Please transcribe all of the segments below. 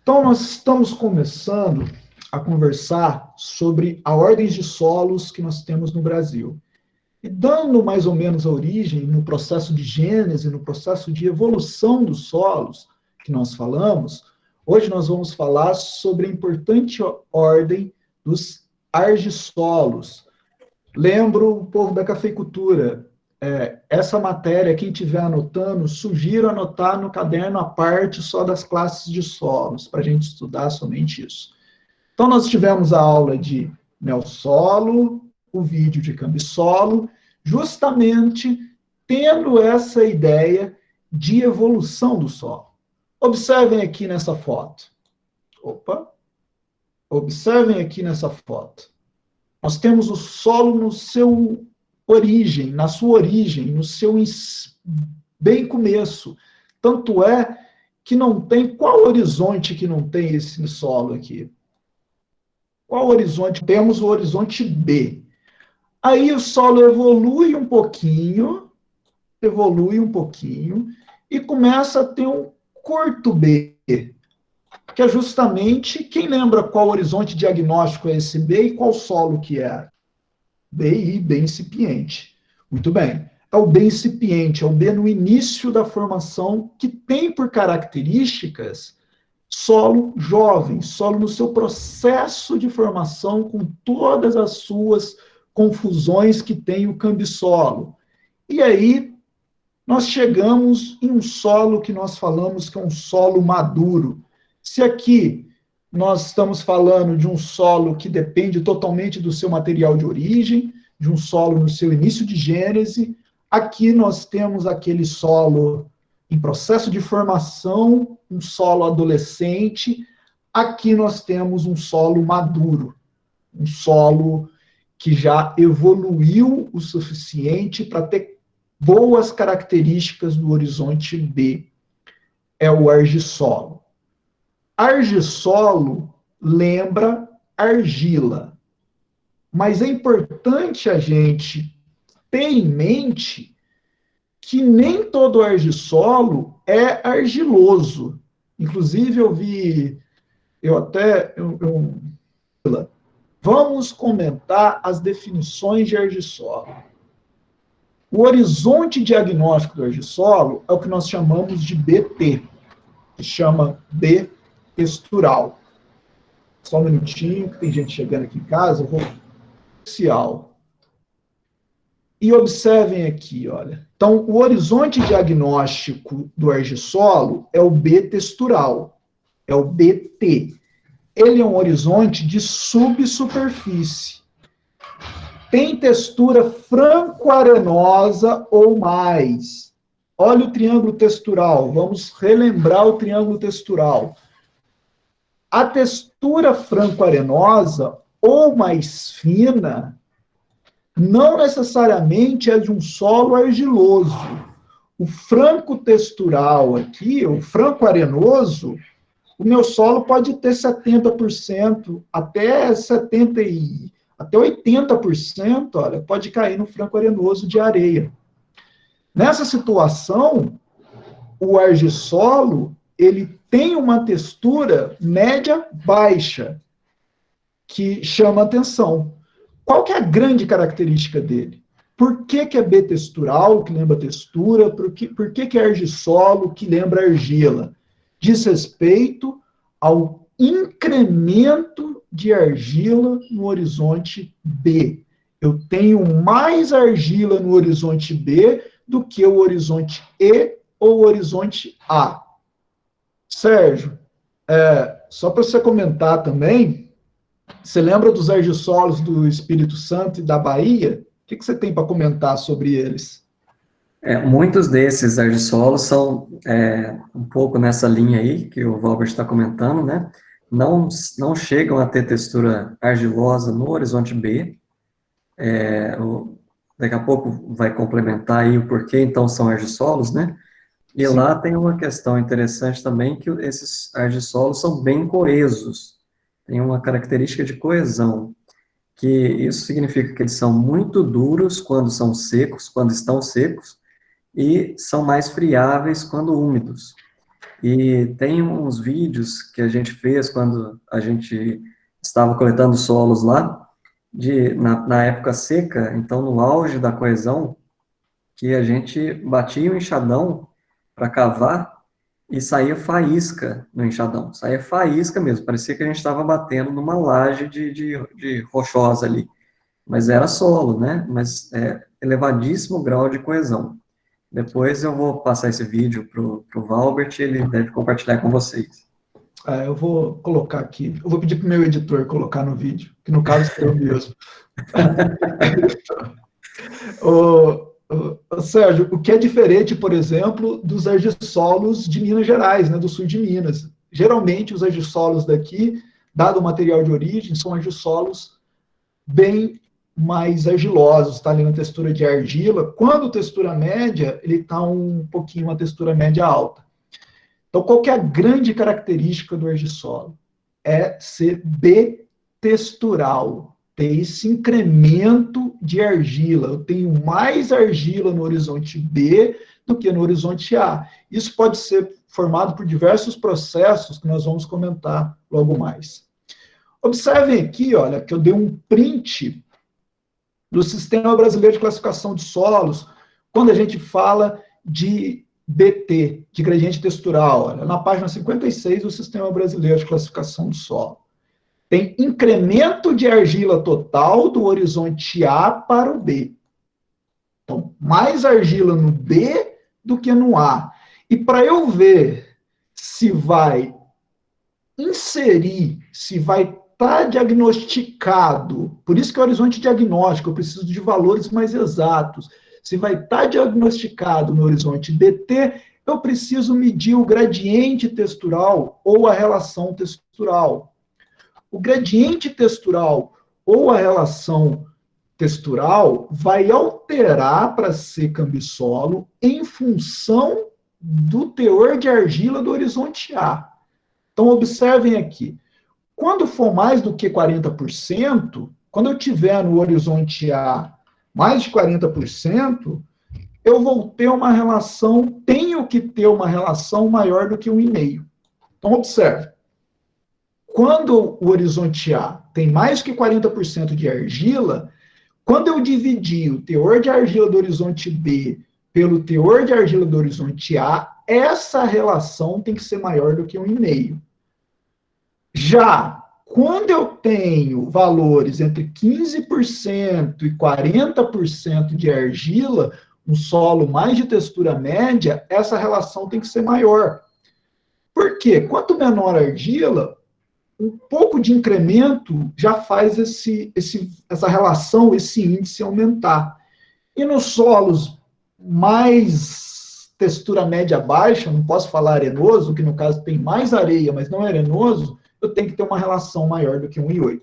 Então, nós estamos começando a conversar sobre a ordem de solos que nós temos no Brasil. E dando mais ou menos a origem no processo de gênese, no processo de evolução dos solos que nós falamos, hoje nós vamos falar sobre a importante ordem dos argissolos. Lembro o povo da cafeicultura, essa matéria, quem estiver anotando, sugiro anotar no caderno a parte só das classes de solos, para a gente estudar somente isso. Então, nós tivemos a aula de neossolo, o vídeo de cambissolo, justamente tendo essa ideia de evolução do solo. Observem aqui nessa foto. Observem aqui nessa foto. Nós temos o solo no seu origem, na sua origem, no seu bem começo. Tanto é que não tem... Qual horizonte que não tem esse solo aqui? Qual horizonte? Temos o horizonte B. Aí o solo evolui um pouquinho, e começa a ter um curto B, que é justamente, quem lembra qual horizonte diagnóstico é esse B e qual solo que é? BI, B incipiente. Muito bem. É o B incipiente, é o B no início da formação, que tem por características solo jovem, solo no seu processo de formação, com todas as suas confusões que tem o cambissolo. E aí, nós chegamos em um solo que nós falamos que é um solo maduro. Se aqui nós estamos falando de um solo que depende totalmente do seu material de origem, de um solo no seu início de gênese, aqui nós temos aquele solo em processo de formação, um solo adolescente. Aqui nós temos um solo maduro, um solo que já evoluiu o suficiente para ter boas características do horizonte B. É o argissolo. Argissolo lembra argila, mas é importante a gente ter em mente que nem todo argissolo é argiloso. Inclusive, vamos comentar as definições de argissolo. O horizonte diagnóstico do argissolo é o que nós chamamos de BT, que chama B textural. Só um minutinho, que tem gente chegando aqui em casa, eu vou inicial. E observem aqui, olha. Então, o horizonte diagnóstico do argissolo é o B textural, é o BT. Ele é um horizonte de subsuperfície. Tem textura franco-arenosa ou mais. Olha o triângulo textural. Vamos relembrar o triângulo textural. A textura franco-arenosa ou mais fina não necessariamente é de um solo argiloso. O franco textural aqui, o franco arenoso, o meu solo pode ter 70%, até 80%, olha, pode cair no franco arenoso de areia. Nessa situação, o argissolo, ele tem uma textura média-baixa, que chama atenção. Qual que é a grande característica dele? Por que que é bitextural, que lembra textura? Por que que é argissolo, que lembra argila? Diz respeito ao incremento de argila no horizonte B. Eu tenho mais argila no horizonte B do que o horizonte E ou o horizonte A. Sérgio, só para você comentar também, você lembra dos argissolos do Espírito Santo e da Bahia? O que você tem para comentar sobre eles? Muitos desses argissolos são um pouco nessa linha aí que o Valber está comentando, né? Não chegam a ter textura argilosa no horizonte B. Daqui a pouco vai complementar aí o porquê então são argissolos, né? E Sim. lá tem uma questão interessante também, que esses argissolos são bem coesos. Tem uma característica de coesão, que isso significa que eles são muito duros quando são secos, quando estão secos, e são mais friáveis quando úmidos. E tem uns vídeos que a gente fez quando a gente estava coletando solos lá, na época seca, então no auge da coesão, que a gente batia o enxadão para cavar e saía faísca no enxadão. Saía faísca mesmo, parecia que a gente estava batendo numa laje de rochosa ali. Mas era solo, né? Mas elevadíssimo grau de coesão. Depois eu vou passar esse vídeo pro Valbert, ele deve compartilhar com vocês. Eu vou colocar aqui. Eu vou pedir para o meu editor colocar no vídeo, que no caso sou eu mesmo. Sérgio, o que é diferente, por exemplo, dos argissolos de Minas Gerais, né, do sul de Minas. Geralmente, os argissolos daqui, dado o material de origem, são argissolos bem mais argilosos, está ali na textura de argila. Quando textura média, ele está um pouquinho uma textura média alta. Então, qual que é a grande característica do argissolo? É ser bitextural, ter esse incremento de argila. Eu tenho mais argila no horizonte B do que no horizonte A. Isso pode ser formado por diversos processos que nós vamos comentar logo mais. Observem aqui, olha, que eu dei um print do Sistema Brasileiro de Classificação de Solos, quando a gente fala de BT, de gradiente textural. Olha, na página 56 do Sistema Brasileiro de Classificação de Solo. Tem incremento de argila total do horizonte A para o B. Então, mais argila no B do que no A. E para eu ver se vai inserir, se vai estar diagnosticado, por isso que é o horizonte diagnóstico, eu preciso de valores mais exatos. Se vai estar diagnosticado no horizonte BT, eu preciso medir o gradiente textural ou a relação textural. O gradiente textural ou a relação textural vai alterar para ser cambissolo em função do teor de argila do horizonte A. Então, observem aqui. Quando for mais do que 40%, quando eu tiver no horizonte A mais de 40%, eu vou ter uma relação, tenho que ter uma relação maior do que 1,5. Então, observe. Quando o horizonte A tem mais que 40% de argila, quando eu dividir o teor de argila do horizonte B pelo teor de argila do horizonte A, essa relação tem que ser maior do que 1,5. Já quando eu tenho valores entre 15% e 40% de argila, um solo mais de textura média, essa relação tem que ser maior. Por quê? Quanto menor a argila, um pouco de incremento já faz essa relação, esse índice aumentar. E nos solos mais textura média baixa, não posso falar arenoso, que no caso tem mais areia, mas não é arenoso, eu tenho que ter uma relação maior do que 1,8.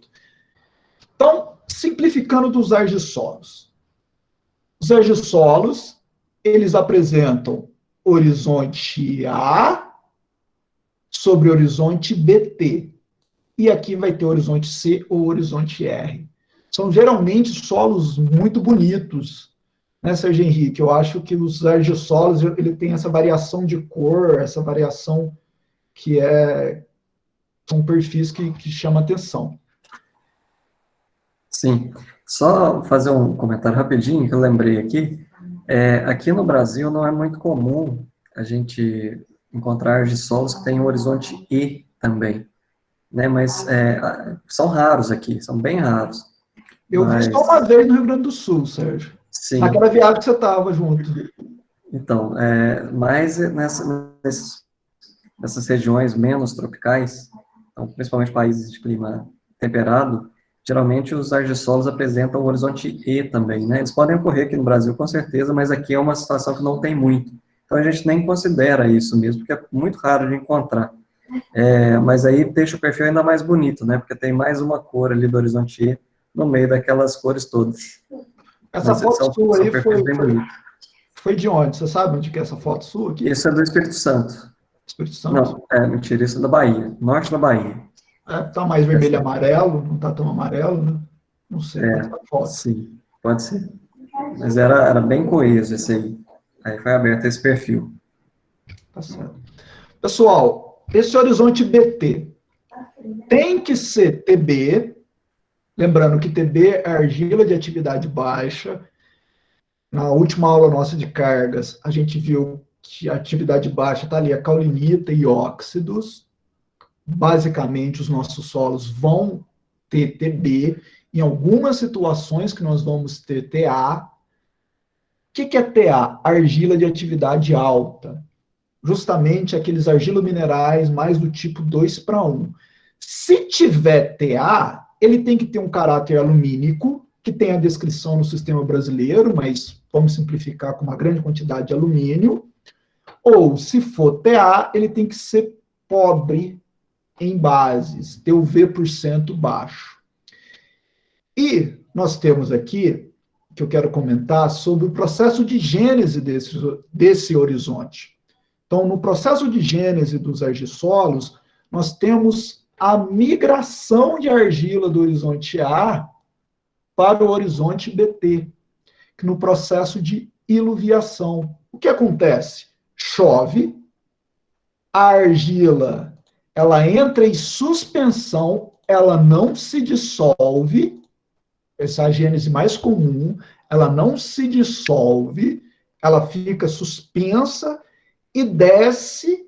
Então, simplificando dos argissolos. Os argissolos, eles apresentam horizonte A sobre horizonte BT. E aqui vai ter horizonte C ou horizonte R. São geralmente solos muito bonitos, né, Sérgio Henrique? Eu acho que os argissolos, ele tem essa variação de cor, essa variação que são perfis que chamam atenção. Sim. Só fazer um comentário rapidinho, que eu lembrei aqui. Aqui no Brasil não é muito comum a gente encontrar argissolos que têm um horizonte E também, né? Mas são raros aqui, são bem raros. Eu vi só uma vez no Rio Grande do Sul, Sérgio. Sim. Naquela viagem que você estava junto. Então, mas nessas regiões menos tropicais, então, principalmente países de clima temperado, geralmente os argissolos apresentam o horizonte E também, né? Eles podem ocorrer aqui no Brasil, com certeza, mas aqui é uma situação que não tem muito. Então, a gente nem considera isso mesmo, porque é muito raro de encontrar. Mas aí deixa o perfil ainda mais bonito, né? Porque tem mais uma cor ali do horizonte E no meio daquelas cores todas. Essa Mas foto sua aí foi de onde? Você sabe onde que é essa foto sua aqui? Isso é do Espírito Santo. Espírito Santo? Não, mentira, isso é da Bahia, norte da Bahia. Tá mais vermelho e amarelo, não tá tão amarelo, né? Não sei, pode ser a foto. Sim, pode ser. Mas era bem coeso esse aí. Aí foi aberto esse perfil. Tá certo. Pessoal, esse horizonte BT tem que ser TB, lembrando que TB é argila de atividade baixa. Na última aula nossa de cargas, a gente viu que a atividade baixa está ali, a caulinita e óxidos. Basicamente, os nossos solos vão ter TB. Em algumas situações que nós vamos ter TA. O que é TA? Argila de atividade alta. Justamente aqueles argilominerais mais do tipo 2:1. Se tiver TA, ele tem que ter um caráter alumínico, que tem a descrição no sistema brasileiro, mas vamos simplificar com uma grande quantidade de alumínio. Ou, se for TA, ele tem que ser pobre em bases, ter o V% baixo. E nós temos aqui, que eu quero comentar, sobre o processo de gênese desse horizonte. Então, no processo de gênese dos argissolos, nós temos a migração de argila do horizonte A para o horizonte BT, que no processo de iluviação. O que acontece? Chove, a argila ela entra em suspensão, ela não se dissolve, essa é a gênese mais comum, ela não se dissolve, ela fica suspensa e desce,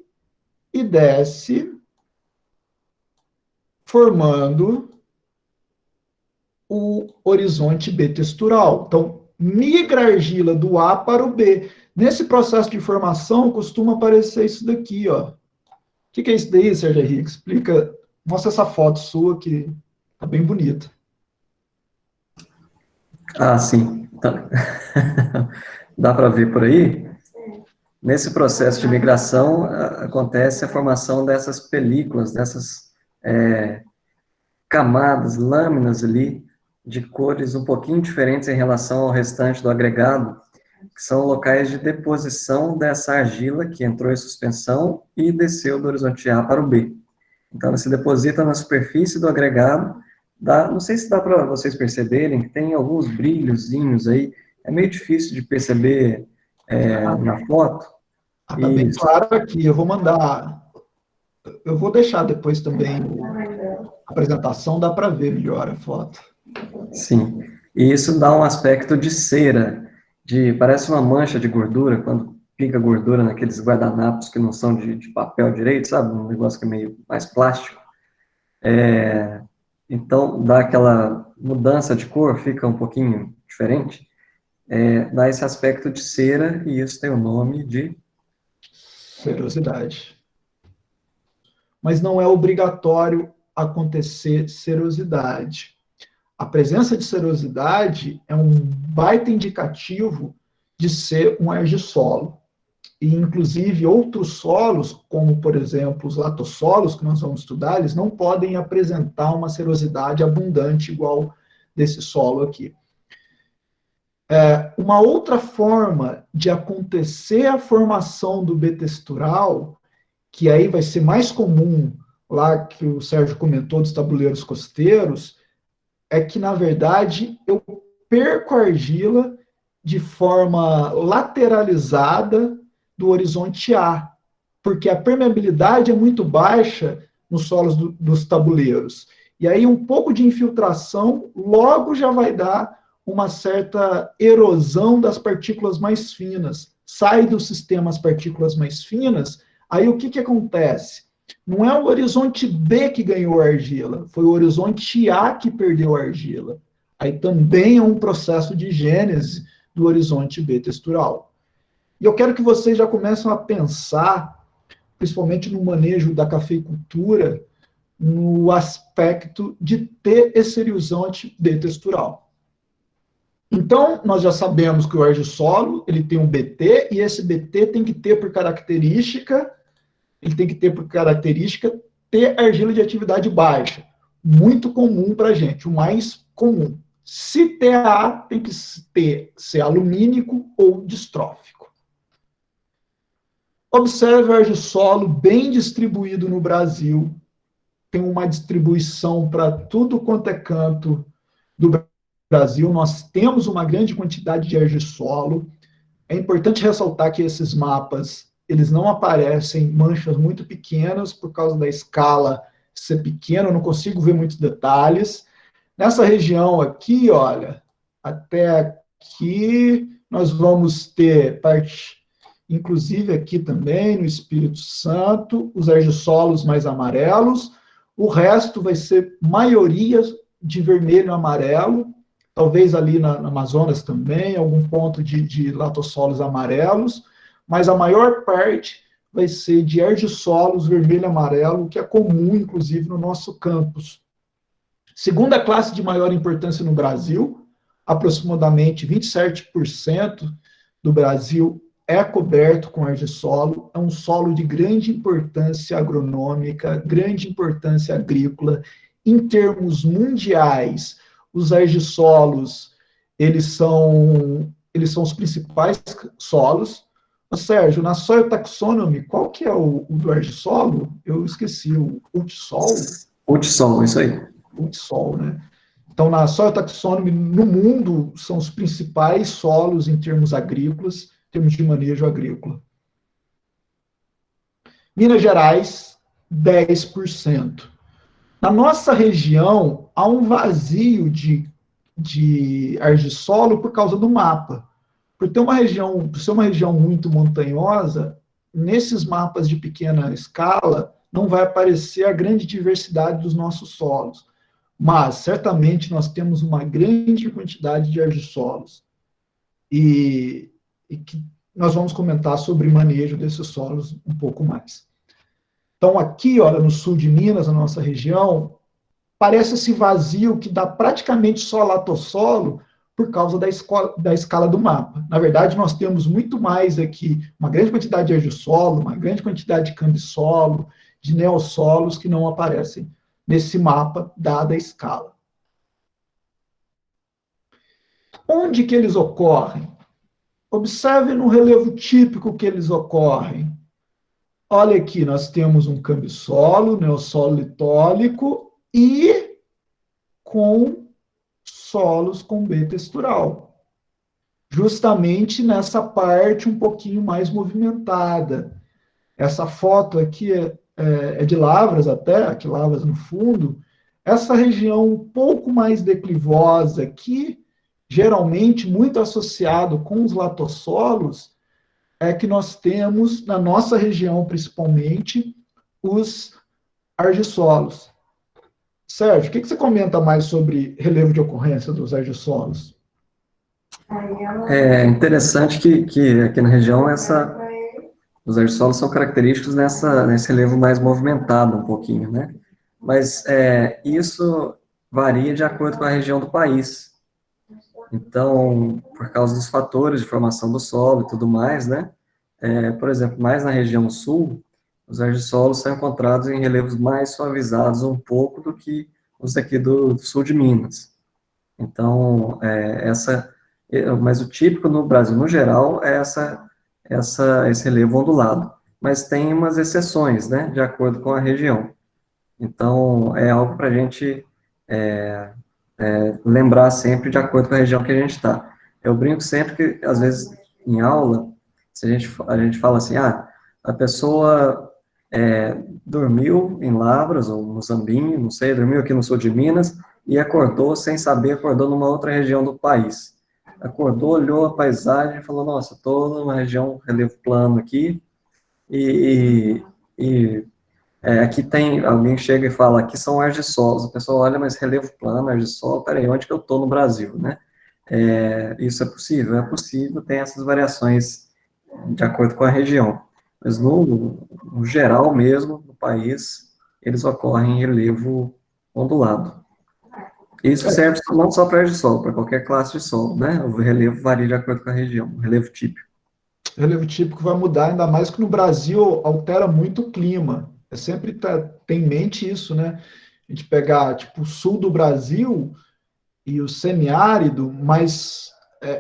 formando o horizonte B textural. Então, migra a argila do A para o B. Nesse processo de formação, costuma aparecer isso daqui, ó. O que é isso daí, Sérgio Henrique? Explica, mostra essa foto sua que tá bem bonita. Ah, sim. Tá. Dá para ver por aí? Nesse processo de migração, acontece a formação dessas películas, dessas camadas, lâminas ali, de cores um pouquinho diferentes em relação ao restante do agregado, que são locais de deposição dessa argila que entrou em suspensão e desceu do horizonte A para o B. Então, ela se deposita na superfície do agregado, não sei se dá para vocês perceberem, que tem alguns brilhozinhos aí, é meio difícil de perceber na foto. Tá bem claro aqui, eu vou deixar depois também a apresentação, dá para ver melhor a foto. Sim, e isso dá um aspecto de cera, parece uma mancha de gordura, quando fica gordura naqueles guardanapos que não são de papel direito, sabe? Um negócio que é meio mais plástico. Então, dá aquela mudança de cor, fica um pouquinho diferente, dá esse aspecto de cera, e isso tem o nome de cerosidade. Mas não é obrigatório acontecer cerosidade. A presença de cerosidade é um baita indicativo de ser um argissolo. E, inclusive, outros solos, como, por exemplo, os latossolos, que nós vamos estudar, eles não podem apresentar uma cerosidade abundante igual desse solo aqui. Uma outra forma de acontecer a formação do B textural, que aí vai ser mais comum, lá que o Sérgio comentou dos tabuleiros costeiros, é que, na verdade, eu perco a argila de forma lateralizada do horizonte A, porque a permeabilidade é muito baixa nos solos dos tabuleiros. E aí um pouco de infiltração logo já vai dar uma certa erosão das partículas mais finas. Sai do sistema as partículas mais finas, aí o que acontece? Não é o horizonte B que ganhou a argila, foi o horizonte A que perdeu a argila. Aí também é um processo de gênese do horizonte B textural. E eu quero que vocês já comecem a pensar, principalmente no manejo da cafeicultura, no aspecto de ter esse horizonte B textural. Então, nós já sabemos que o argissolo, ele tem um BT, e esse BT tem que ter por característica ter argila de atividade baixa. Muito comum para a gente, o mais comum. Se TA, tem que ser alumínico ou distrófico. Observe o argissolo bem distribuído no Brasil. Tem uma distribuição para tudo quanto é canto do Brasil. Nós temos uma grande quantidade de argissolo. É importante ressaltar que esses mapas eles não aparecem manchas muito pequenas por causa da escala ser pequena, eu não consigo ver muitos detalhes. Nessa região aqui, olha, até aqui nós vamos ter parte, inclusive aqui também no Espírito Santo, os argissolos mais amarelos, o resto vai ser maioria de vermelho e amarelo, talvez ali na Amazonas também, algum ponto de latossolos amarelos, mas a maior parte vai ser de argissolos vermelho e amarelo, que é comum, inclusive, no nosso campus. Segunda classe de maior importância no Brasil, aproximadamente 27% do Brasil é coberto com argissolo, é um solo de grande importância agronômica, grande importância agrícola. Em termos mundiais, os argissolos, eles são os principais solos. Sérgio, na Soil Taxonomy, qual que é o do argissolo? Eu esqueci, o Ultisol? Ultisol, isso aí. Ultisol, né? Então, na Soil Taxonomy, no mundo, são os principais solos em termos agrícolas, em termos de manejo agrícola. Minas Gerais, 10%. Na nossa região, há um vazio de argissolo por causa do mapa. Por ser uma região muito montanhosa, nesses mapas de pequena escala, não vai aparecer a grande diversidade dos nossos solos. Mas, certamente, nós temos uma grande quantidade de argissolos. E que nós vamos comentar sobre manejo desses solos um pouco mais. Então, aqui, olha, no sul de Minas, na nossa região, parece esse vazio que dá praticamente só latossolo por causa da escala do mapa. Na verdade, nós temos muito mais aqui, uma grande quantidade de argissolo, uma grande quantidade de cambissolo, de neossolos que não aparecem nesse mapa, dada a escala. Onde que eles ocorrem? Observe no relevo típico que eles ocorrem. Olha aqui, nós temos um cambissolo, neossolo litólico e com solos com B textural. Justamente nessa parte um pouquinho mais movimentada. Essa foto aqui é de lavras até, aqui lavras no fundo. Essa região um pouco mais declivosa aqui, geralmente muito associado com os latossolos, é que nós temos, na nossa região principalmente, os argissolos. Sérgio, o que você comenta mais sobre relevo de ocorrência dos argissolos? É interessante que aqui na região os argissolos são característicos nesse relevo mais movimentado um pouquinho, né? Mas isso varia de acordo com a região do país. Então, por causa dos fatores de formação do solo e tudo mais, né? Por exemplo, mais na região sul, os argissolos são encontrados em relevos mais suavizados um pouco do que os daqui do sul de Minas. Então, mas o típico no Brasil, no geral, é esse relevo ondulado. Mas tem umas exceções, né, de acordo com a região. Então, é algo para a gente lembrar sempre de acordo com a região que a gente está. Eu brinco sempre que, às vezes, em aula, se a gente fala assim, a pessoa dormiu em Lavras, ou no Zambinho, não sei, dormiu aqui no sul de Minas, e acordou sem saber, acordou numa outra região do país. Acordou, olhou a paisagem e falou, nossa, estou numa região, relevo plano aqui, e aqui tem, alguém chega e fala, aqui são argissolos, a pessoa olha, mas relevo plano, argissolo, peraí, onde que eu estou no Brasil, né? Isso é possível? É possível, tem essas variações de acordo com a região. Mas no geral mesmo, no país, eles ocorrem em relevo ondulado. Isso serve não só para argissolo, para qualquer classe de solo, né? O relevo varia de acordo com a região, o relevo típico. O relevo típico vai mudar, ainda mais que no Brasil altera muito o clima. É sempre ter em mente isso, né? A gente pegar, tipo, o sul do Brasil e o semiárido, mas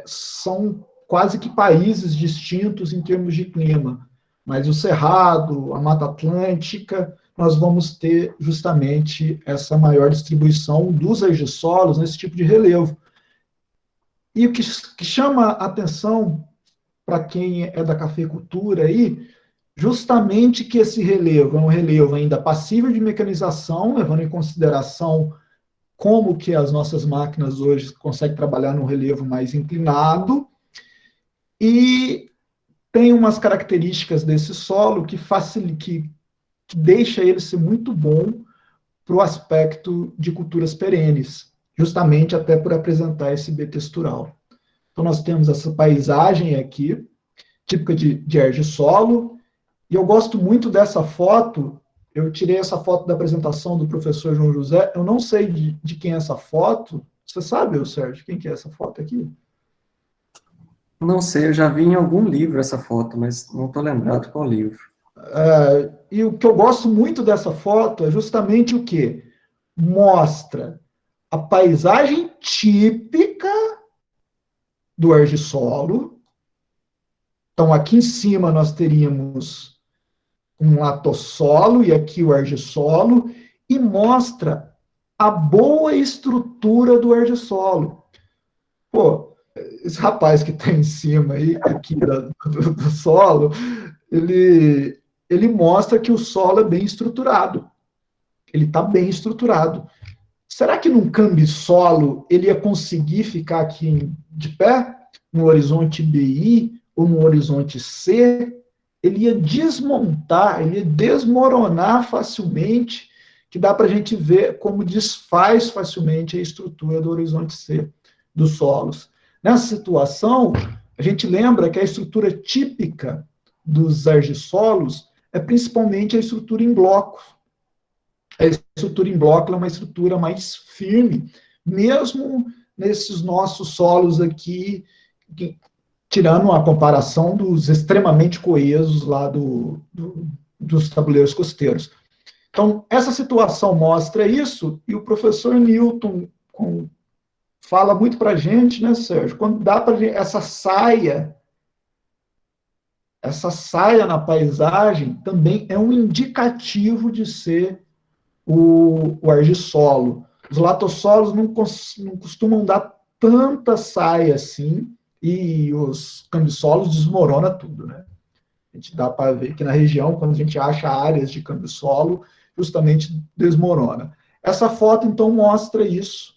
são quase que países distintos em termos de clima. Mas o Cerrado, a Mata Atlântica, nós vamos ter justamente essa maior distribuição dos argissolos nesse tipo de relevo. E o que chama a atenção para quem é da cafeicultura aí, justamente que esse relevo é um relevo ainda passível de mecanização, levando em consideração como que as nossas máquinas hoje conseguem trabalhar no relevo mais inclinado, e tem umas características desse solo que facilita, que deixa ele ser muito bom para o aspecto de culturas perenes, justamente até por apresentar esse B textural. Então, nós temos essa paisagem aqui, típica de solo, e eu gosto muito dessa foto. Eu tirei essa foto da apresentação do professor João José. Eu não sei de quem é essa foto. Você sabe, Sérgio, quem que é essa foto aqui? Não sei, eu já vi em algum livro essa foto, mas não estou lembrado qual livro. E o que eu gosto muito dessa foto é justamente o que mostra a paisagem típica do argissolo. Então, aqui em cima nós teríamos um latossolo e aqui o argissolo, e mostra a boa estrutura do argissolo. Pô, esse rapaz que está em cima aí, aqui do solo, ele mostra que o solo é bem estruturado. Ele está bem estruturado. Será que num cambisolo ele ia conseguir ficar aqui de pé, no horizonte BI ou no horizonte C? Ele ia desmontar, ele ia desmoronar facilmente, que dá para a gente ver como desfaz facilmente a estrutura do horizonte C dos solos. Nessa situação, a gente lembra que a estrutura típica dos argissolos é principalmente a estrutura em blocos. A estrutura em bloco é uma estrutura mais firme, mesmo nesses nossos solos aqui, tirando a comparação dos extremamente coesos lá dos tabuleiros costeiros. Então, essa situação mostra isso, e o professor Newton fala muito para a gente, né, Sérgio? Quando dá para essa saia na paisagem também é um indicativo de ser o argissolo. Os latossolos não costumam dar tanta saia assim, e os cambissolos desmorona tudo, né? A gente dá para ver que na região, quando a gente acha áreas de cambissolo, justamente desmorona. Essa foto, então, mostra isso.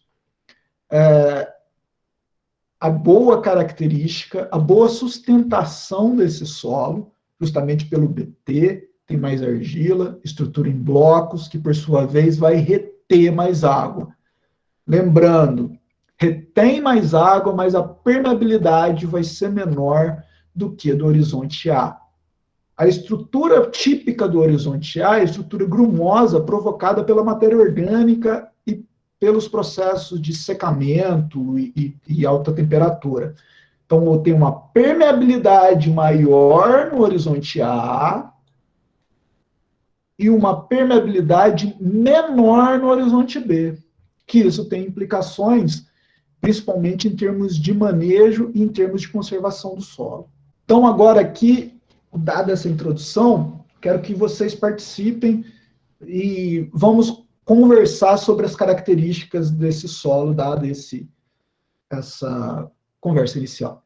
A boa característica, a boa sustentação desse solo, justamente pelo BT, tem mais argila, estrutura em blocos, que por sua vez vai reter mais água. Lembrando, retém mais água, mas a permeabilidade vai ser menor do que do horizonte A. A estrutura típica do horizonte A é a estrutura grumosa provocada pela matéria orgânica e pelos processos de secamento e alta temperatura. Então, eu tenho uma permeabilidade maior no horizonte A e uma permeabilidade menor no horizonte B, que isso tem implicações principalmente em termos de manejo e em termos de conservação do solo. Então, agora aqui, dada essa introdução, quero que vocês participem e vamos conversar sobre as características desse solo, dada essa conversa inicial.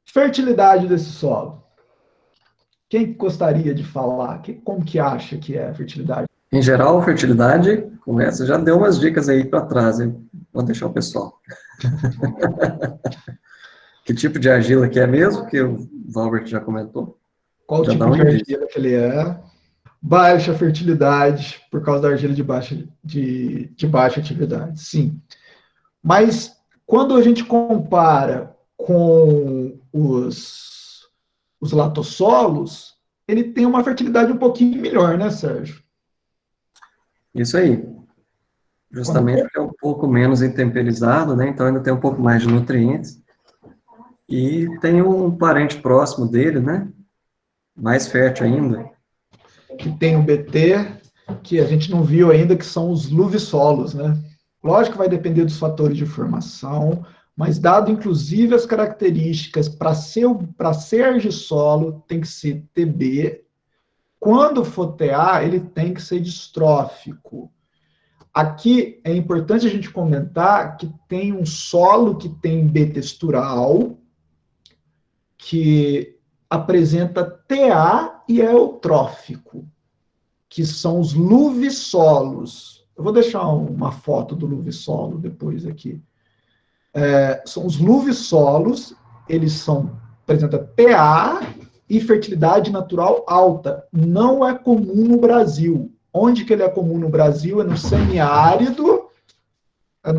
Fertilidade desse solo. Quem gostaria de falar? Como que acha que é a fertilidade? Em geral, fertilidade, com essa, já deu umas dicas aí para trás, hein? Vou deixar o pessoal. Que tipo de argila que é mesmo, que o Valbert já comentou? Qual Já dá tipo um de indício. argila que ele é? Baixa fertilidade, por causa da argila de baixa atividade, sim. Mas quando a gente compara com os latossolos, ele tem uma fertilidade um pouquinho melhor, né, Sérgio? Isso aí. Justamente porque é um pouco menos intemperizado, né? Então ainda tem um pouco mais de nutrientes. E tem um parente próximo dele, né? Mais fértil ainda. Que tem o BT, que a gente não viu ainda, que são os luvisolos, né? Lógico que vai depender dos fatores de formação, mas dado inclusive as características para ser argissolo, tem que ser TB. Quando for TA, ele tem que ser distrófico. Aqui é importante a gente comentar que tem um solo que tem B textural, que apresenta TA e é eutrófico, que são os luvisolos. Eu vou deixar uma foto do luvisolo depois aqui. São os luvisolos, eles apresentam TA e fertilidade natural alta. Não é comum no Brasil. Onde que ele é comum no Brasil? É no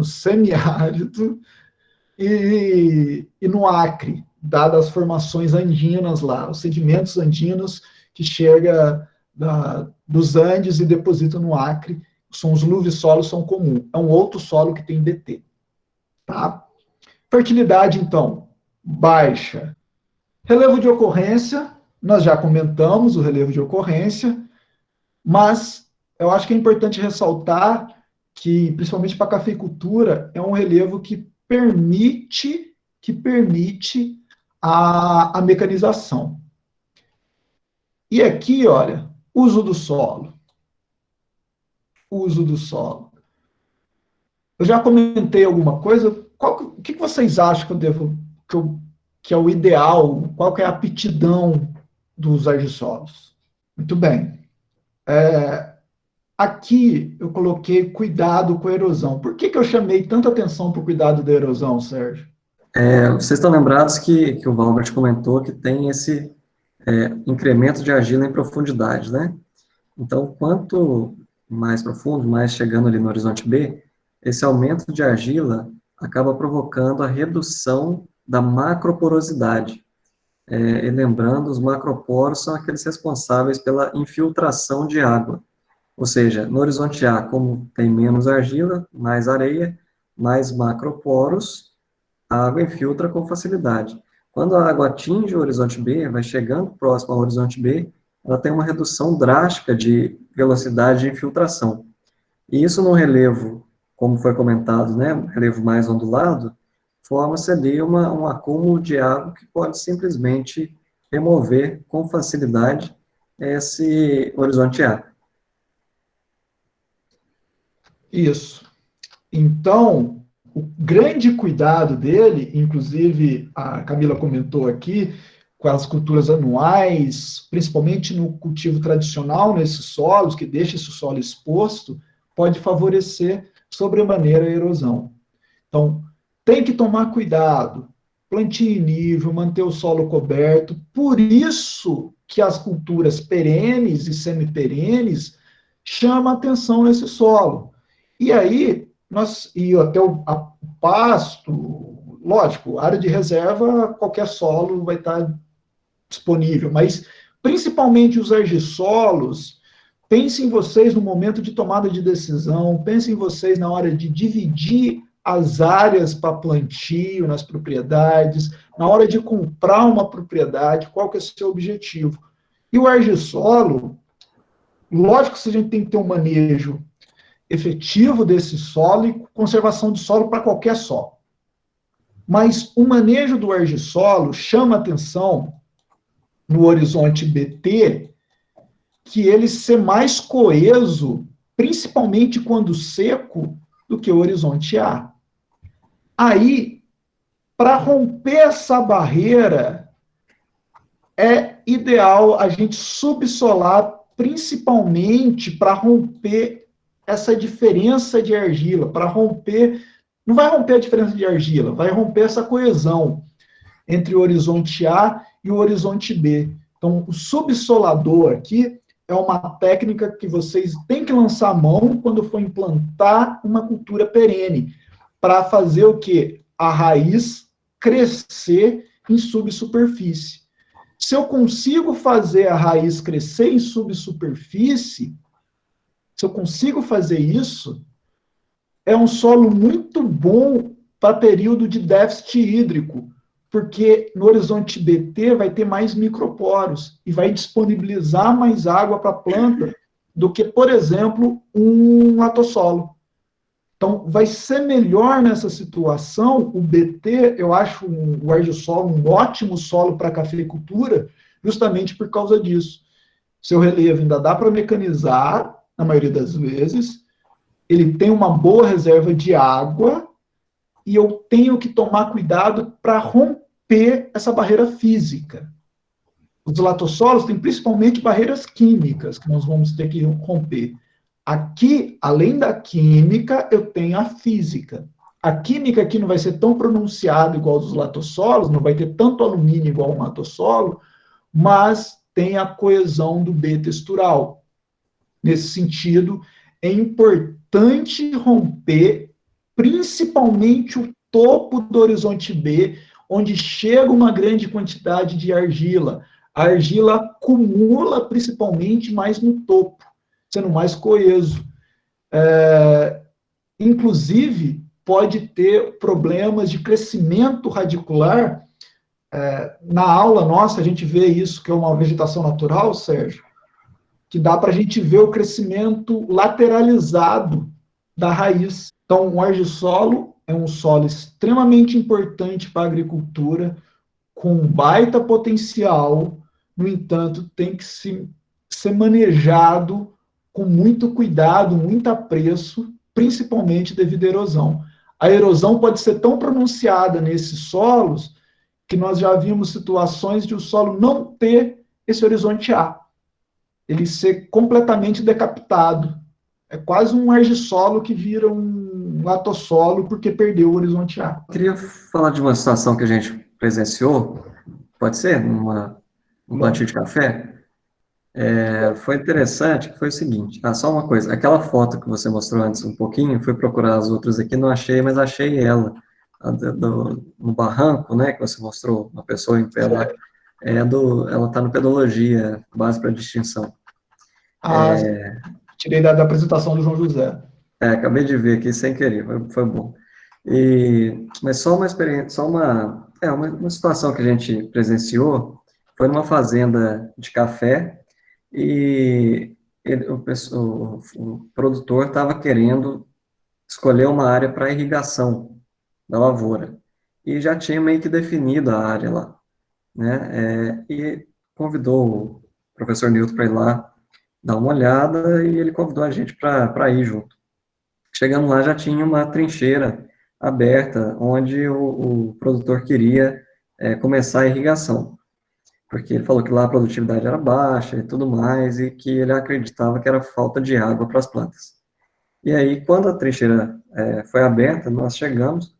semiárido e no Acre, dadas as formações andinas lá, os sedimentos andinos que chega dos Andes e deposita no Acre, os luvisolos são comuns. É um outro solo que tem DT. Tá? Fertilidade, então, baixa. Relevo de ocorrência, nós já comentamos o relevo de ocorrência, mas eu acho que é importante ressaltar que, principalmente para a cafeicultura, é um relevo que permite a mecanização. E aqui, olha, uso do solo. Uso do solo. Eu já comentei alguma coisa. O que vocês acham que eu devo, que é o ideal? Qual que é a aptidão dos argissolos? Muito bem. Aqui eu coloquei cuidado com a erosão. Por que eu chamei tanta atenção para o cuidado da erosão, Sérgio? Vocês estão lembrados que o Valbert comentou que tem esse incremento de argila em profundidade, né? Então, quanto mais profundo, mais chegando ali no horizonte B, esse aumento de argila acaba provocando a redução da macroporosidade. E lembrando, os macroporos são aqueles responsáveis pela infiltração de água. Ou seja, no horizonte A, como tem menos argila, mais areia, mais macroporos, a água infiltra com facilidade. Quando a água atinge o horizonte B, vai chegando próximo ao horizonte B, ela tem uma redução drástica de velocidade de infiltração. E isso no relevo, como foi comentado, né, relevo mais ondulado, forma-se ali um acúmulo de água que pode simplesmente remover com facilidade esse horizonte A. Isso. Então, o grande cuidado dele, inclusive a Camila comentou aqui, com as culturas anuais, principalmente no cultivo tradicional nesses solos, que deixa esse solo exposto, pode favorecer sobremaneira a erosão. Então, tem que tomar cuidado, plantio em nível, manter o solo coberto. Por isso que as culturas perenes e semiperenes chamam atenção nesse solo. E aí, e até o pasto, lógico, área de reserva, qualquer solo vai estar disponível, mas principalmente os argissolos, pensem em vocês no momento de tomada de decisão, pensem em vocês na hora de dividir as áreas para plantio nas propriedades, na hora de comprar uma propriedade, qual que é o seu objetivo. E o argissolo, lógico que a gente tem que ter um manejo efetivo desse solo e conservação de solo para qualquer solo. Mas o manejo do argissolo chama atenção no horizonte BT, que ele ser mais coeso, principalmente quando seco, do que o horizonte A. Aí, para romper essa barreira, é ideal a gente subsolar, principalmente para romper essa diferença de argila, para romper, não vai romper a diferença de argila, vai romper essa coesão entre o horizonte A e o horizonte B. Então, o subsolador aqui é uma técnica que vocês têm que lançar a mão quando for implantar uma cultura perene, para fazer o quê? A raiz crescer em subsuperfície. Se eu consigo fazer a raiz crescer em subsuperfície, se eu consigo fazer isso, é um solo muito bom para período de déficit hídrico, porque no horizonte BT vai ter mais microporos e vai disponibilizar mais água para a planta do que, por exemplo, um latossolo. Então, vai ser melhor nessa situação. O BT, eu acho o argissolo um ótimo solo para cafeicultura, justamente por causa disso. Seu relevo ainda dá para mecanizar, na maioria das vezes, ele tem uma boa reserva de água, e eu tenho que tomar cuidado para romper essa barreira física. os latossolos têm principalmente barreiras químicas que nós vamos ter que romper. Aqui, além da química, eu tenho a física. A química aqui não vai ser tão pronunciada igual dos latossolos, não vai ter tanto alumínio igual o latossolo, mas tem a coesão do B textural. Nesse sentido, é importante romper principalmente o topo do horizonte B, onde chega uma grande quantidade de argila. A argila acumula principalmente mais no topo, sendo mais coeso. Inclusive, pode ter problemas de crescimento radicular. Na aula nossa, a gente vê isso, que é uma vegetação natural, Sérgio, que dá para a gente ver o crescimento lateralizado da raiz. Então, o argissolo é um solo extremamente importante para a agricultura, com um baita potencial, no entanto, tem que ser manejado com muito cuidado, muito apreço, principalmente devido à erosão. A erosão pode ser tão pronunciada nesses solos que nós já vimos situações de o solo não ter esse horizonte A, ele ser completamente decapitado. É quase um argissolo que vira um latossolo porque perdeu o horizonte A. Eu queria falar de uma situação que a gente presenciou, pode ser, um plantio de café. Foi interessante, que foi o seguinte, só uma coisa, aquela foto que você mostrou antes um pouquinho, fui procurar as outras aqui, não achei, mas achei ela, no barranco, né, que você mostrou, uma pessoa em pé lá, ela está no Pedologia, Base para Distinção. Tirei da apresentação do João José. Acabei de ver aqui sem querer, foi bom. Mas só uma experiência, uma situação que a gente presenciou, foi numa fazenda de café, e o produtor estava querendo escolher uma área para irrigação da lavoura, e já tinha meio que definido a área lá, né? E convidou o professor Newton para ir lá dar uma olhada, e ele convidou a gente para ir junto. Chegando lá, já tinha uma trincheira aberta, onde o produtor queria começar a irrigação, porque ele falou que lá a produtividade era baixa e tudo mais, e que ele acreditava que era falta de água para as plantas. E aí, quando a trincheira foi aberta, nós chegamos,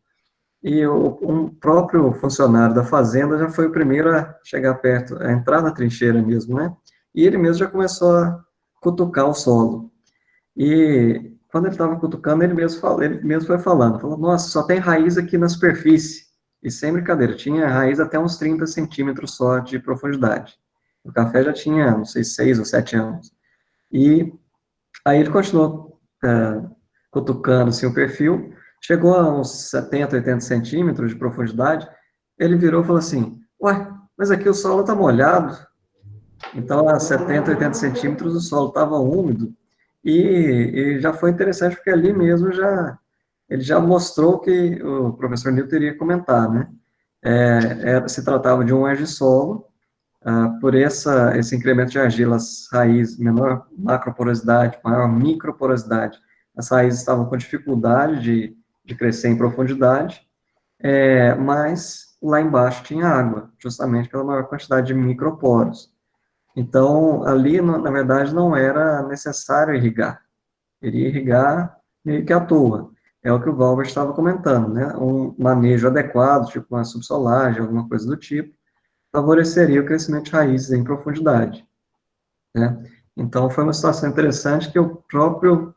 e um próprio funcionário da fazenda já foi o primeiro a chegar perto, a entrar na trincheira mesmo, né? E ele mesmo já começou a cutucar o solo. E quando ele estava cutucando, ele mesmo foi falou, nossa, só tem raiz aqui na superfície. E sem brincadeira, tinha raiz até uns 30 centímetros só de profundidade. O café já tinha, não sei, 6 ou 7 anos. E aí ele continuou cutucando assim, o perfil, chegou a uns 70, 80 centímetros de profundidade, ele virou e falou assim, ué, mas aqui o solo está molhado. Então, a 70, 80 centímetros o solo estava úmido, e já foi interessante, porque ali mesmo ele já mostrou que o professor Nil teria que comentar, né? Se tratava de um argissolo, por esse incremento de argilas raiz, menor macroporosidade, maior microporosidade, as raízes estavam com dificuldade de crescer em profundidade, mas lá embaixo tinha água, justamente pela maior quantidade de microporos. Então, ali, na verdade, não era necessário irrigar. Iria irrigar meio que à toa. É o que o Valber estava comentando, né? Um manejo adequado, tipo uma subsolagem, alguma coisa do tipo, favoreceria o crescimento de raízes em profundidade, né? Então, foi uma situação interessante que o próprio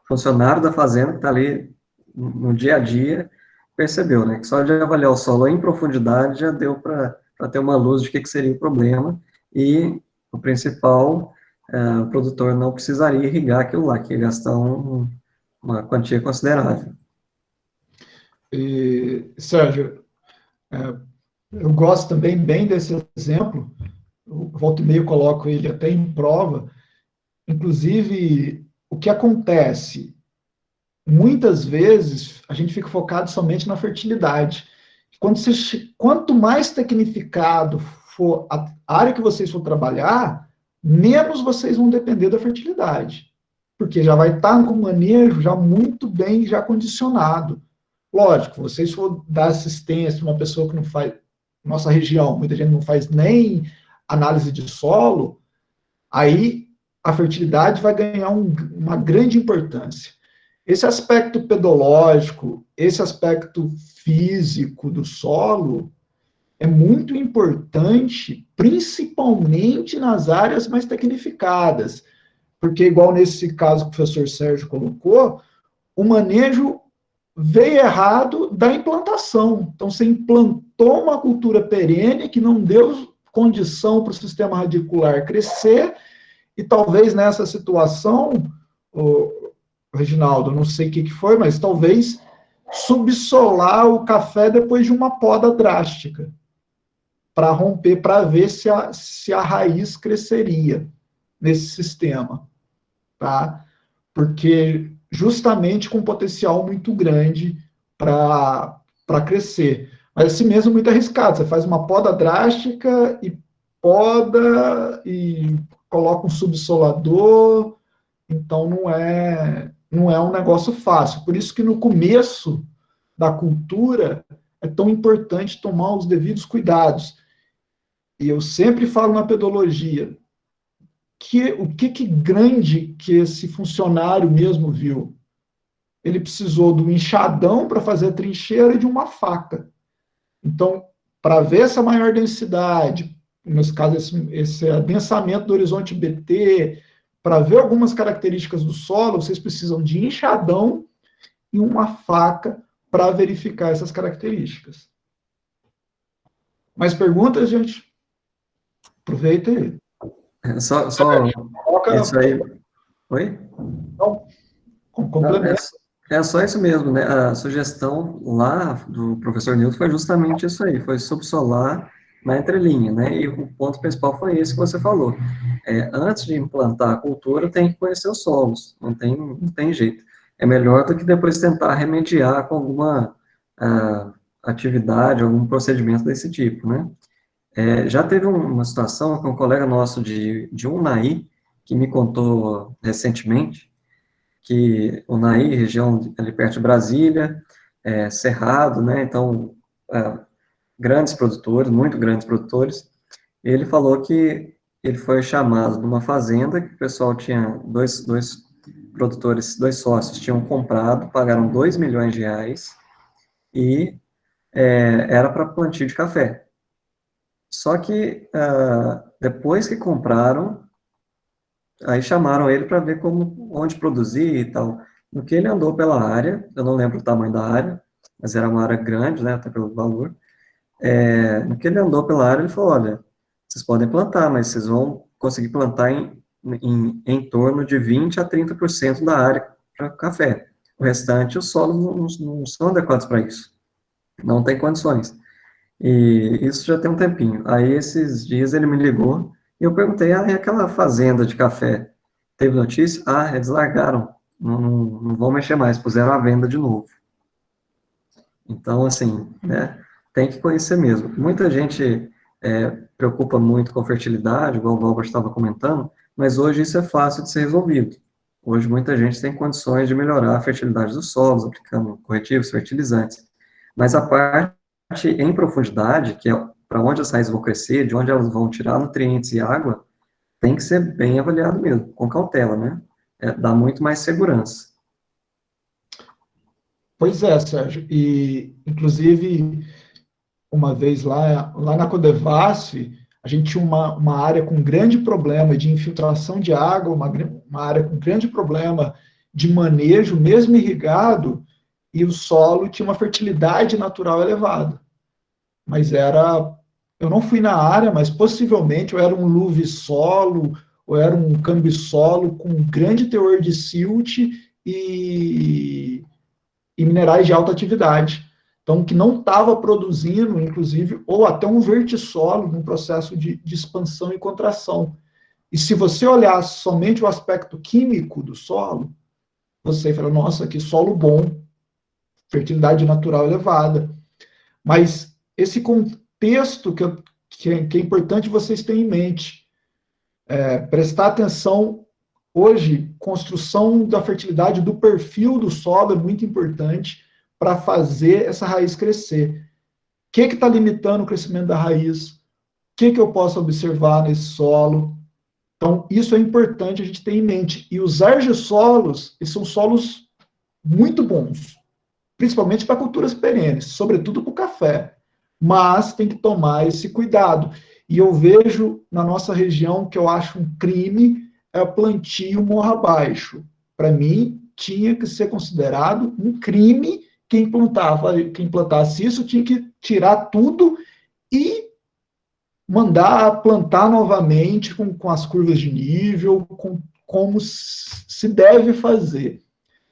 funcionário da fazenda, que está ali no dia a dia, percebeu, né? Que só de avaliar o solo em profundidade já deu para ter uma luz de que seria o problema, e o principal, o produtor não precisaria irrigar aquilo lá, que ia gastar uma quantia considerável. Sérgio, eu gosto também bem desse exemplo, eu volta e meia coloco ele até em prova, inclusive, o que acontece? Muitas vezes, a gente fica focado somente na fertilidade. Quanto mais tecnificado for a área que vocês for trabalhar, menos vocês vão depender da fertilidade, porque já vai estar com o manejo já muito bem já condicionado. Lógico, vocês for dar assistência a uma pessoa que nossa região, muita gente não faz nem análise de solo, aí a fertilidade vai ganhar uma grande importância. Esse aspecto pedológico, esse aspecto físico do solo é muito importante, principalmente nas áreas mais tecnificadas, porque, igual nesse caso que o professor Sérgio colocou, o manejo veio errado da implantação. Então, você implantou uma cultura perene que não deu condição para o sistema radicular crescer, e talvez nessa situação, o Reginaldo, não sei o que foi, mas talvez subsolar o café depois de uma poda drástica, para romper, para ver se a raiz cresceria nesse sistema, tá? Porque justamente com potencial muito grande para crescer. Mas assim mesmo muito arriscado. Você faz uma poda drástica e poda e coloca um subsolador, então não é um negócio fácil. Por isso que no começo da cultura é tão importante tomar os devidos cuidados. E eu sempre falo na pedologia, o que grande que esse funcionário mesmo viu? Ele precisou de um enxadão para fazer a trincheira e de uma faca. Então, para ver essa maior densidade, nesse caso, esse adensamento do horizonte BT, para ver algumas características do solo, vocês precisam de enxadão e uma faca para verificar essas características. Mais perguntas, gente? Aproveita aí. Só Coloca. isso aí. Oi? Não, Não, complemento. é só isso mesmo, né? A sugestão lá do professor Newton foi justamente isso aí, foi subsolar na entrelinha, né? E o ponto principal foi esse que você falou. Antes de implantar a cultura, tem que conhecer os solos, não tem jeito. É melhor do que depois tentar remediar com alguma atividade, algum procedimento desse tipo, né? Já teve uma situação com um colega nosso de Unai, que me contou recentemente, que Unai, região ali perto de Brasília, Cerrado, né, então, grandes produtores, muito grandes produtores, ele falou que ele foi chamado numa fazenda que o pessoal tinha, dois produtores, dois sócios tinham comprado, pagaram 2 milhões de reais, e era para plantio de café. Só que, depois que compraram, aí chamaram ele para ver onde produzir e tal. No que ele andou pela área, eu não lembro o tamanho da área, mas era uma área grande, né, até pelo valor. No que ele andou pela área, ele falou, olha, vocês podem plantar, mas vocês vão conseguir plantar em torno de 20 a 30% da área para café. O restante, os solos não são adequados para isso. Não tem condições. E isso já tem um tempinho. Aí, esses dias, ele me ligou e eu perguntei, e aquela fazenda de café, teve notícia? Eles largaram, não vão mexer mais, puseram à venda de novo. Então, assim, né, tem que conhecer mesmo. Muita gente preocupa muito com fertilidade, igual o Valber estava comentando, mas hoje isso é fácil de ser resolvido. Hoje muita gente tem condições de melhorar a fertilidade dos solos, aplicando corretivos, fertilizantes. Mas a parte em profundidade, que é para onde as raízes vão crescer, de onde elas vão tirar nutrientes e água, tem que ser bem avaliado mesmo, com cautela, né? Dá muito mais segurança. Pois é, Sérgio. E, inclusive, uma vez lá na Codevasf, a gente tinha uma área com grande problema de infiltração de água, uma área com grande problema de manejo, mesmo irrigado, e o solo tinha uma fertilidade natural elevada. Mas eu não fui na área, mas possivelmente ou era um luve-solo, ou era um cambisolo com grande teor de silt e minerais de alta atividade. Então, que não estava produzindo, inclusive, ou até um vertissolo num processo de expansão e contração. E se você olhar somente o aspecto químico do solo, você fala, nossa, que solo bom, fertilidade natural elevada. Mas esse contexto que é importante vocês terem em mente, prestar atenção hoje, construção da fertilidade do perfil do solo é muito importante para fazer essa raiz crescer. que está limitando o crescimento da raiz, o que eu posso observar nesse solo. Então, isso é importante a gente ter em mente. E os argissolos, eles são solos muito bons, principalmente para culturas perenes, sobretudo para o café. Mas tem que tomar esse cuidado. E eu vejo na nossa região que eu acho um crime é o plantio morra abaixo. Para mim, tinha que ser considerado um crime quem plantasse isso tinha que tirar tudo e mandar plantar novamente com as curvas de nível, como se deve fazer.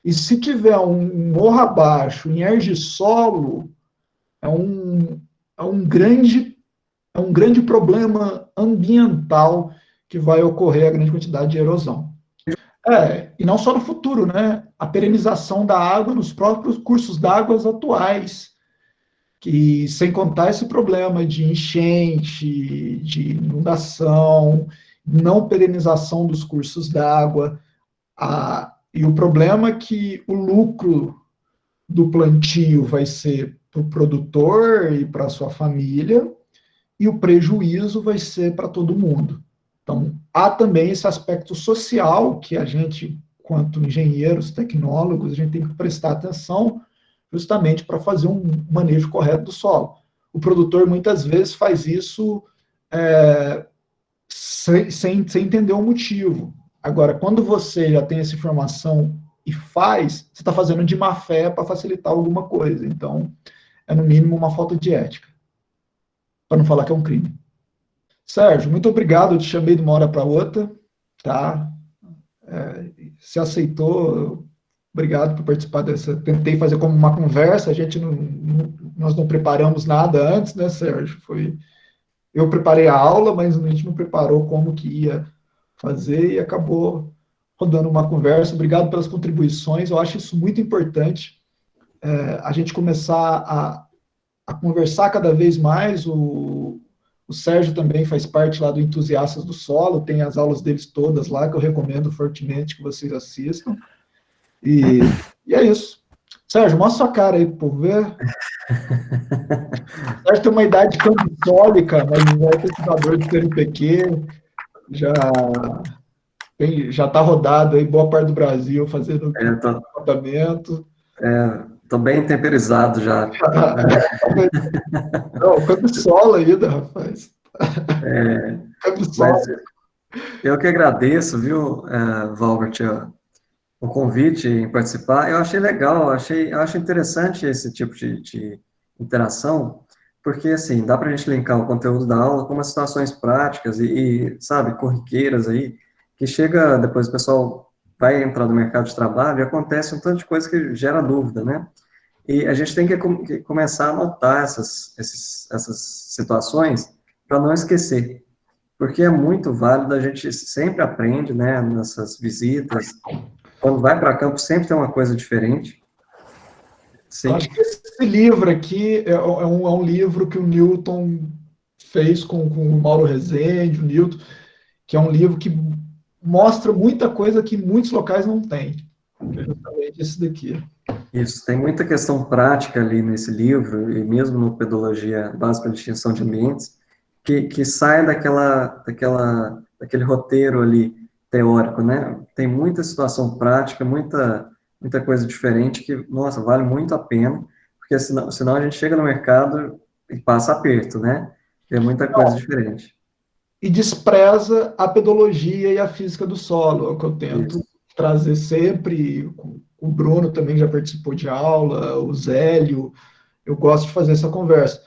E se tiver um morro abaixo em ergissolo, é um, é um grande é um grande problema ambiental que vai ocorrer a grande quantidade de erosão. E não só no futuro, né? A perenização da água nos próprios cursos d'água atuais, que sem contar esse problema de enchente, de inundação, não perenização dos cursos d'água, e o problema é que o lucro do plantio vai ser para o produtor e para a sua família, e o prejuízo vai ser para todo mundo. Então, há também esse aspecto social que a gente, quanto engenheiros, tecnólogos, a gente tem que prestar atenção justamente para fazer um manejo correto do solo. O produtor, muitas vezes, faz isso sem entender o motivo. Agora, quando você já tem essa informação e faz, você está fazendo de má fé para facilitar alguma coisa. Então, é no mínimo uma falta de ética, para não falar que é um crime. Sérgio, muito obrigado, eu te chamei de uma hora para outra, tá? Se aceitou, obrigado por participar dessa. Tentei fazer como uma conversa, nós não preparamos nada antes, né, Sérgio? Eu preparei a aula, mas a gente não preparou como que ia fazer e acabou rodando uma conversa. Obrigado pelas contribuições, eu acho isso muito importante, a gente começar a conversar cada vez mais. O Sérgio também faz parte lá do Entusiastas do Solo, tem as aulas deles todas lá, que eu recomendo fortemente que vocês assistam. E é isso. Sérgio, mostra sua cara aí, por ver. O Sérgio tem uma idade cambisólica, mas não é pesquisador de CNPq, já já está rodado aí boa parte do Brasil fazendo tratamento. Estou bem temperizado já. Não, cambisola ainda, rapaz. Mas eu que agradeço, viu, Valbert, o convite em participar. Eu achei legal, eu acho interessante esse tipo de interação, porque, assim, dá para a gente linkar o conteúdo da aula com as situações práticas sabe, corriqueiras aí, que chega, depois o pessoal vai entrar no mercado de trabalho e acontece um tanto de coisa que gera dúvida, né? E a gente tem que começar a anotar essas situações para não esquecer, porque é muito válido, a gente sempre aprende, né, nessas visitas, quando vai para campo sempre tem uma coisa diferente. Sim. Acho que esse livro aqui é um livro que o Newton fez com o Mauro Rezende, o Newton, que é um livro que mostra muita coisa que muitos locais não têm. É justamente esse daqui. Isso, tem muita questão prática ali nesse livro, e mesmo no Pedologia Básica de Extinção de Ambientes, que sai daquele roteiro ali teórico, né? Tem muita situação prática, muita coisa diferente que, nossa, vale muito a pena, porque senão a gente chega no mercado e passa aperto, né? Tem muita coisa diferente. E despreza a pedologia e a física do solo, é o que eu tento trazer sempre. O Bruno também já participou de aula, o Zélio, eu gosto de fazer essa conversa.